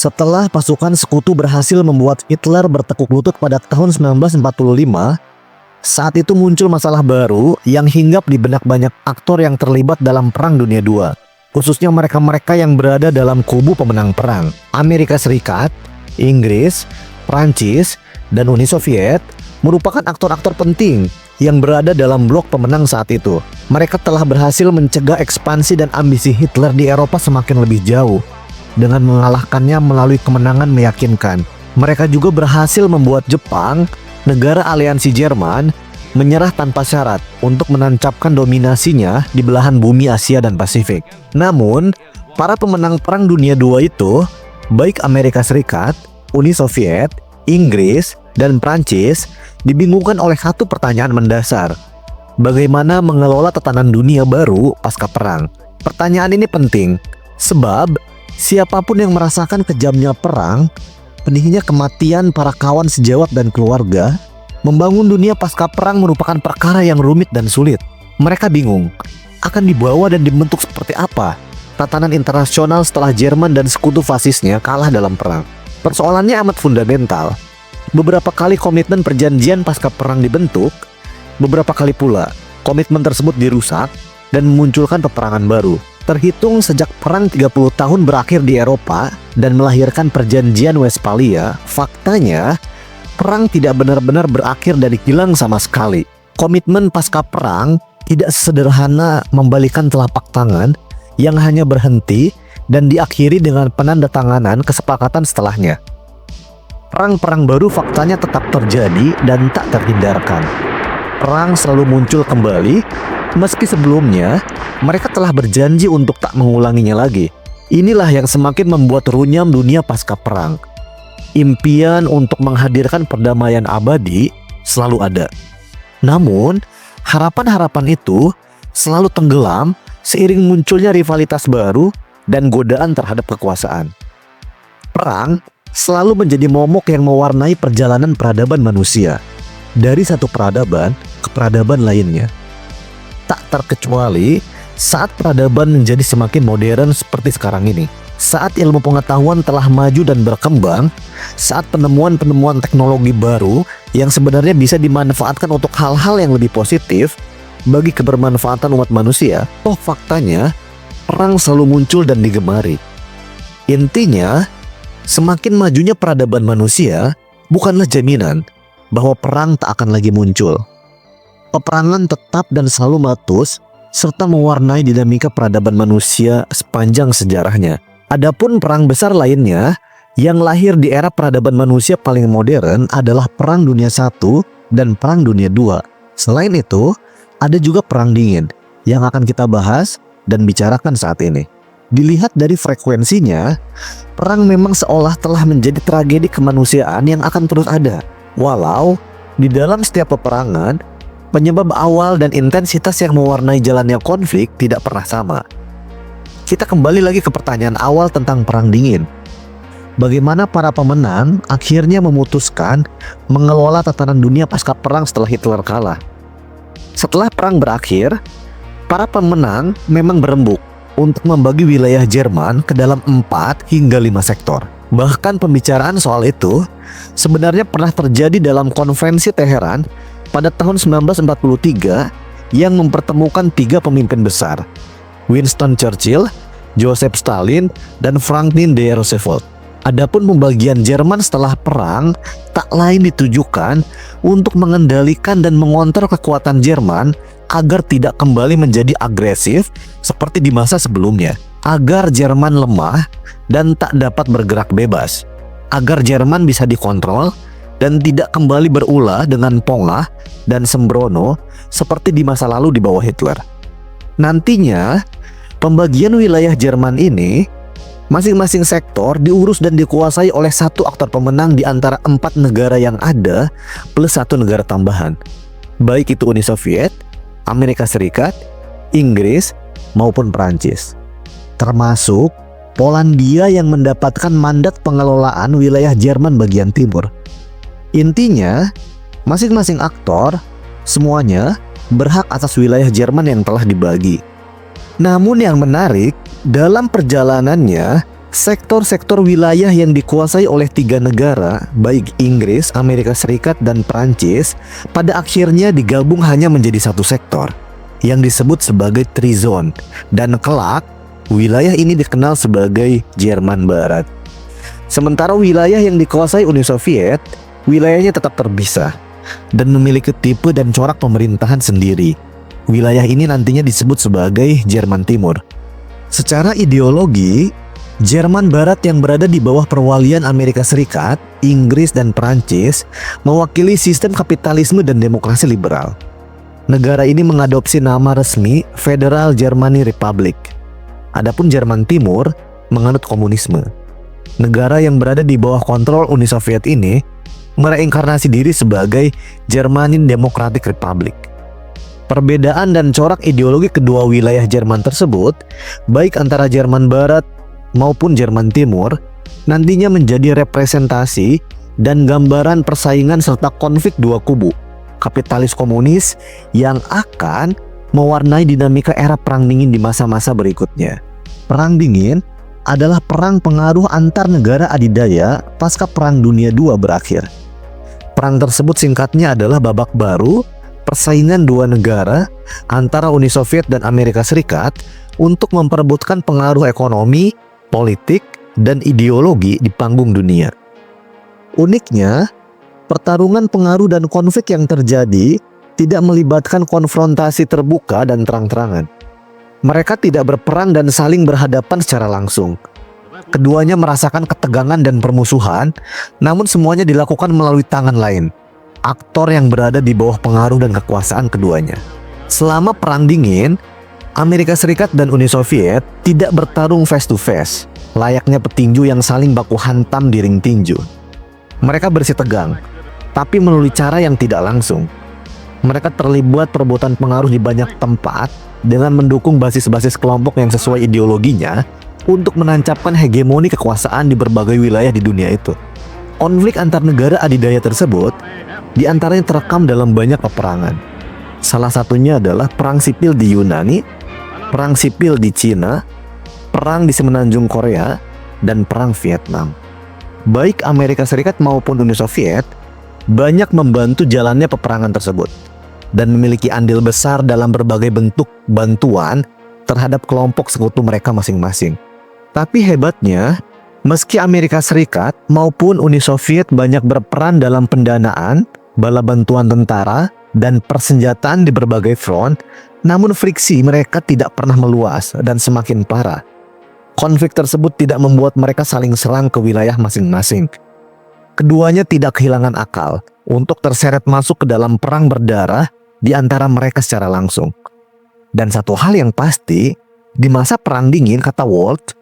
Setelah pasukan sekutu berhasil membuat Hitler bertekuk lutut pada tahun 1945, saat itu muncul masalah baru yang hinggap di benak banyak aktor yang terlibat dalam Perang Dunia II. Khususnya mereka-mereka yang berada dalam kubu pemenang perang. Amerika Serikat, Inggris, Prancis, dan Uni Soviet merupakan aktor-aktor penting yang berada dalam blok pemenang saat itu. Mereka telah berhasil mencegah ekspansi dan ambisi Hitler di Eropa semakin lebih jauh dengan mengalahkannya melalui kemenangan meyakinkan. Mereka juga berhasil membuat Jepang, negara aliansi Jerman, menyerah tanpa syarat untuk menancapkan dominasinya di belahan bumi Asia dan Pasifik. Namun, para pemenang Perang Dunia II itu, baik Amerika Serikat, Uni Soviet, Inggris, dan Prancis, dibingungkan oleh satu pertanyaan mendasar. Bagaimana mengelola tatanan dunia baru pasca perang? Pertanyaan ini penting, sebab siapapun yang merasakan kejamnya perang, pedihnya kematian para kawan sejawat dan keluarga, membangun dunia pasca perang merupakan perkara yang rumit dan sulit. Mereka bingung, akan dibawa dan dibentuk seperti apa tatanan internasional setelah Jerman dan sekutu fasisnya kalah dalam perang. Persoalannya amat fundamental. Beberapa kali komitmen perjanjian pasca perang dibentuk, beberapa kali pula komitmen tersebut dirusak dan memunculkan peperangan baru. Terhitung sejak perang 30 tahun berakhir di Eropa dan melahirkan perjanjian Westphalia, faktanya perang tidak benar-benar berakhir dan hilang sama sekali. Komitmen pasca perang tidak sesederhana membalikan telapak tangan yang hanya berhenti dan diakhiri dengan penandatanganan kesepakatan setelahnya. Perang-perang baru faktanya tetap terjadi dan tak terhindarkan. Perang selalu muncul kembali, meski sebelumnya mereka telah berjanji untuk tak mengulanginya lagi. Inilah yang semakin membuat runyam dunia pasca perang. Impian untuk menghadirkan perdamaian abadi selalu ada. Namun, harapan-harapan itu selalu tenggelam seiring munculnya rivalitas baru dan godaan terhadap kekuasaan. Perang selalu menjadi momok yang mewarnai perjalanan peradaban manusia, dari satu peradaban ke peradaban lainnya. Tak terkecuali saat peradaban menjadi semakin modern seperti sekarang ini. Saat ilmu pengetahuan telah maju dan berkembang, saat penemuan-penemuan teknologi baru yang sebenarnya bisa dimanfaatkan untuk hal-hal yang lebih positif bagi kebermanfaatan umat manusia, toh faktanya perang selalu muncul dan digemari. Intinya, semakin majunya peradaban manusia bukanlah jaminan bahwa perang tak akan lagi muncul. Peperangan tetap dan selalu meletus serta mewarnai dinamika peradaban manusia sepanjang sejarahnya. Adapun perang besar lainnya yang lahir di era peradaban manusia paling modern adalah Perang Dunia I dan Perang Dunia II. Selain itu, ada juga Perang Dingin yang akan kita bahas dan bicarakan saat ini. Dilihat dari frekuensinya, perang memang seolah telah menjadi tragedi kemanusiaan yang akan terus ada. Walau di dalam setiap peperangan, penyebab awal dan intensitas yang mewarnai jalannya konflik tidak pernah sama. Kita kembali lagi ke pertanyaan awal tentang Perang Dingin. Bagaimana para pemenang akhirnya memutuskan mengelola tatanan dunia pasca perang setelah Hitler kalah? Setelah perang berakhir, para pemenang memang berembuk untuk membagi wilayah Jerman ke dalam 4 hingga 5 sektor. Bahkan pembicaraan soal itu sebenarnya pernah terjadi dalam konferensi Teheran pada tahun 1943 yang mempertemukan 3 pemimpin besar, Winston Churchill, Joseph Stalin, dan Franklin D. Roosevelt. Adapun pembagian Jerman setelah perang tak lain ditujukan untuk mengendalikan dan mengontrol kekuatan Jerman agar tidak kembali menjadi agresif seperti di masa sebelumnya, agar Jerman lemah dan tak dapat bergerak bebas, agar Jerman bisa dikontrol dan tidak kembali berulah dengan pongah dan sembrono seperti di masa lalu di bawah Hitler. Nantinya, pembagian wilayah Jerman ini, masing-masing sektor diurus dan dikuasai oleh satu aktor pemenang di antara 4 negara yang ada plus 1 negara tambahan, baik itu Uni Soviet, Amerika Serikat, Inggris, maupun Prancis. Termasuk Polandia yang mendapatkan mandat pengelolaan wilayah Jerman bagian timur. Intinya, masing-masing aktor semuanya berhak atas wilayah Jerman yang telah dibagi. Namun yang menarik, dalam perjalanannya, Sektor-sektor wilayah yang dikuasai oleh 3 negara, baik Inggris, Amerika Serikat, dan Prancis, pada akhirnya digabung hanya menjadi satu sektor, yang disebut sebagai Trizone, dan kelak, wilayah ini dikenal sebagai Jerman Barat. Sementara wilayah yang dikuasai Uni Soviet, wilayahnya tetap terpisah, dan memiliki tipe dan corak pemerintahan sendiri. Wilayah ini nantinya disebut sebagai Jerman Timur. Secara ideologi, Jerman Barat yang berada di bawah perwalian Amerika Serikat, Inggris, dan Prancis mewakili sistem kapitalisme dan demokrasi liberal. Negara ini mengadopsi nama resmi Federal Germany Republic. Adapun Jerman Timur menganut komunisme. Negara yang berada di bawah kontrol Uni Soviet ini mereinkarnasi diri sebagai Germany Democratic Republic. Perbedaan dan corak ideologi kedua wilayah Jerman tersebut, baik antara Jerman Barat maupun Jerman Timur, nantinya menjadi representasi dan gambaran persaingan serta konflik dua kubu, kapitalis komunis, yang akan mewarnai dinamika era Perang Dingin di masa-masa berikutnya. Perang Dingin adalah perang pengaruh antar negara adidaya pasca Perang Dunia II berakhir. Perang tersebut singkatnya adalah babak baru persaingan dua negara antara Uni Soviet dan Amerika Serikat untuk memperebutkan pengaruh ekonomi, politik, dan ideologi di panggung dunia. Uniknya, pertarungan pengaruh dan konflik yang terjadi tidak melibatkan konfrontasi terbuka dan terang-terangan. Mereka tidak berperang dan saling berhadapan secara langsung. Keduanya merasakan ketegangan dan permusuhan, namun semuanya dilakukan melalui tangan lain, aktor yang berada di bawah pengaruh dan kekuasaan keduanya. Selama Perang Dingin, Amerika Serikat dan Uni Soviet tidak bertarung face to face, layaknya petinju yang saling baku hantam di ring tinju. Mereka bersih tegang, tapi melalui cara yang tidak langsung. Mereka terlibat perebutan pengaruh di banyak tempat dengan mendukung basis-basis kelompok yang sesuai ideologinya untuk menancapkan hegemoni kekuasaan di berbagai wilayah di dunia itu. Konflik antar negara adidaya tersebut diantaranya terekam dalam banyak peperangan. Salah satunya adalah Perang Sipil di Yunani, Perang Sipil di Cina, Perang di Semenanjung Korea, dan Perang Vietnam. Baik Amerika Serikat maupun Uni Soviet banyak membantu jalannya peperangan tersebut dan memiliki andil besar dalam berbagai bentuk bantuan terhadap kelompok sekutu mereka masing-masing. Tapi hebatnya, meski Amerika Serikat maupun Uni Soviet banyak berperan dalam pendanaan, bala bantuan tentara, dan persenjataan di berbagai front, namun friksi mereka tidak pernah meluas dan semakin parah. Konflik tersebut tidak membuat mereka saling serang ke wilayah masing-masing. Keduanya tidak kehilangan akal untuk terseret masuk ke dalam perang berdarah di antara mereka secara langsung. Dan satu hal yang pasti, di masa Perang Dingin, kata Walt,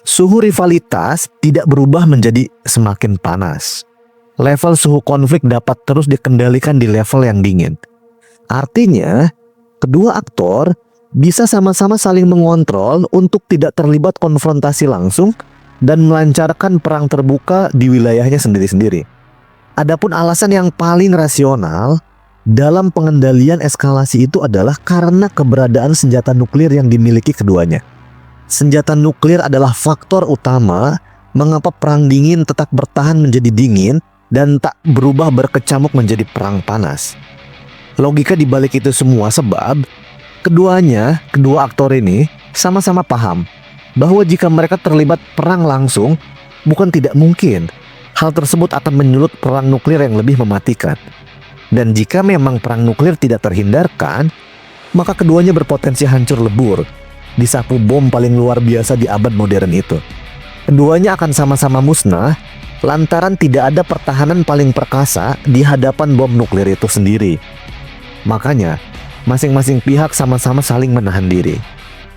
suhu rivalitas tidak berubah menjadi semakin panas. Level suhu konflik dapat terus dikendalikan di level yang dingin. Artinya, kedua aktor bisa sama-sama saling mengontrol untuk tidak terlibat konfrontasi langsung dan melancarkan perang terbuka di wilayahnya sendiri-sendiri. Adapun alasan yang paling rasional dalam pengendalian eskalasi itu adalah karena keberadaan senjata nuklir yang dimiliki keduanya. Senjata nuklir adalah faktor utama mengapa Perang Dingin tetap bertahan menjadi dingin dan tak berubah berkecamuk menjadi perang panas. Logika di balik itu semua sebab kedua aktor ini sama-sama paham bahwa jika mereka terlibat perang langsung, bukan tidak mungkin hal tersebut akan menyulut perang nuklir yang lebih mematikan. Dan jika memang perang nuklir tidak terhindarkan, maka keduanya berpotensi hancur lebur disapu bom paling luar biasa di abad modern itu. Keduanya akan sama-sama musnah lantaran tidak ada pertahanan paling perkasa di hadapan bom nuklir itu sendiri. Makanya, masing-masing pihak sama-sama saling menahan diri.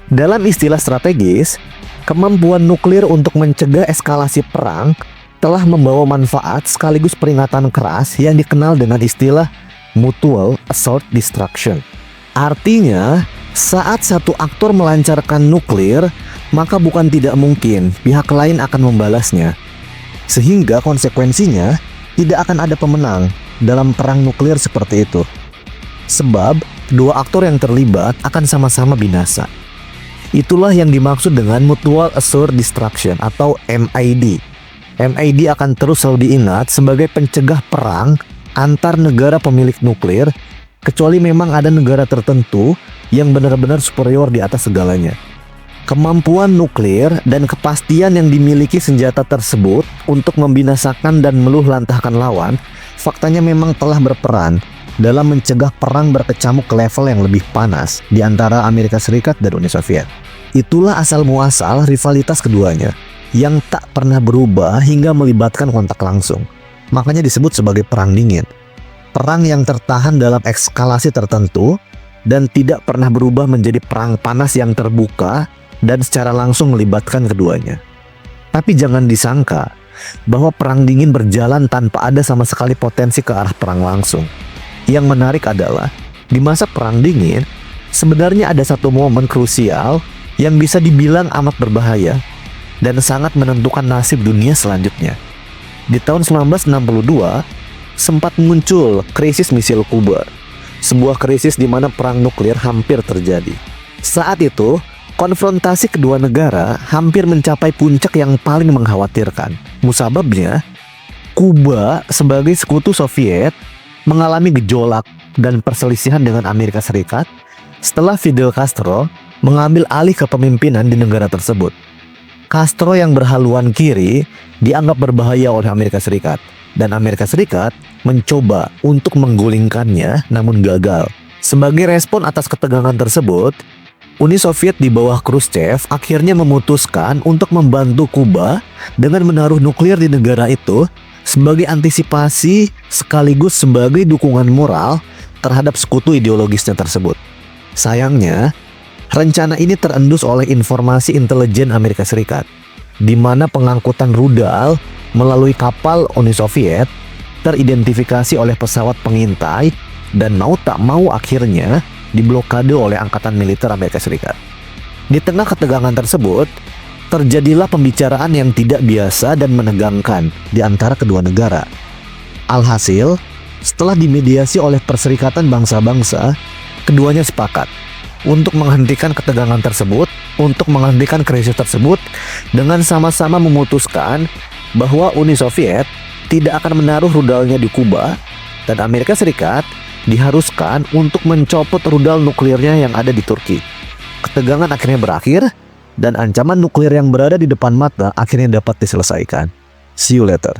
Dalam istilah strategis, kemampuan nuklir untuk mencegah eskalasi perang telah membawa manfaat sekaligus peringatan keras yang dikenal dengan istilah Mutual Assured Destruction. Artinya, saat satu aktor melancarkan nuklir, maka bukan tidak mungkin pihak lain akan membalasnya. Sehingga konsekuensinya tidak akan ada pemenang dalam perang nuklir seperti itu. Sebab, dua aktor yang terlibat akan sama-sama binasa. Itulah yang dimaksud dengan Mutual Assured Destruction atau MAD. MAD akan terus selalu diingat sebagai pencegah perang antar negara pemilik nuklir, kecuali memang ada negara tertentu yang benar-benar superior di atas segalanya. Kemampuan nuklir dan kepastian yang dimiliki senjata tersebut untuk membinasakan dan meluhlantahkan lawan, faktanya memang telah berperan dalam mencegah perang berkecamuk ke level yang lebih panas di antara Amerika Serikat dan Uni Soviet. Itulah asal muasal rivalitas keduanya yang tak pernah berubah hingga melibatkan kontak langsung. Makanya disebut sebagai perang dingin. Perang yang tertahan dalam eskalasi tertentu dan tidak pernah berubah menjadi perang panas yang terbuka dan secara langsung melibatkan keduanya. Tapi jangan disangka bahwa perang dingin berjalan tanpa ada sama sekali potensi ke arah perang langsung. Yang menarik adalah di masa perang dingin sebenarnya ada satu momen krusial yang bisa dibilang amat berbahaya dan sangat menentukan nasib dunia selanjutnya. Di tahun 1962 sempat muncul krisis misil Kuba, sebuah krisis di mana perang nuklir hampir terjadi. Saat itu konfrontasi kedua negara hampir mencapai puncak yang paling mengkhawatirkan. Musababnya, Kuba sebagai sekutu Soviet mengalami gejolak dan perselisihan dengan Amerika Serikat setelah Fidel Castro mengambil alih kepemimpinan di negara tersebut. Castro yang berhaluan kiri dianggap berbahaya oleh Amerika Serikat, dan Amerika Serikat mencoba untuk menggulingkannya namun gagal. Sebagai respon atas ketegangan tersebut, Uni Soviet di bawah Khrushchev akhirnya memutuskan untuk membantu Kuba dengan menaruh nuklir di negara itu sebagai antisipasi sekaligus sebagai dukungan moral terhadap sekutu ideologisnya tersebut. Sayangnya, rencana ini terendus oleh informasi intelijen Amerika Serikat, di mana pengangkutan rudal melalui kapal Uni Soviet teridentifikasi oleh pesawat pengintai dan mau tak mau akhirnya diblokade oleh Angkatan Militer Amerika Serikat. Di tengah ketegangan tersebut, terjadilah pembicaraan yang tidak biasa dan menegangkan di antara kedua negara. Alhasil, setelah dimediasi oleh Perserikatan Bangsa-Bangsa, keduanya sepakat untuk menghentikan ketegangan tersebut, untuk menghentikan krisis tersebut, dengan sama-sama memutuskan bahwa Uni Soviet tidak akan menaruh rudalnya di Kuba, dan Amerika Serikat diharuskan untuk mencopot rudal nuklirnya yang ada di Turki. Ketegangan akhirnya berakhir, dan ancaman nuklir yang berada di depan mata akhirnya dapat diselesaikan. See you later.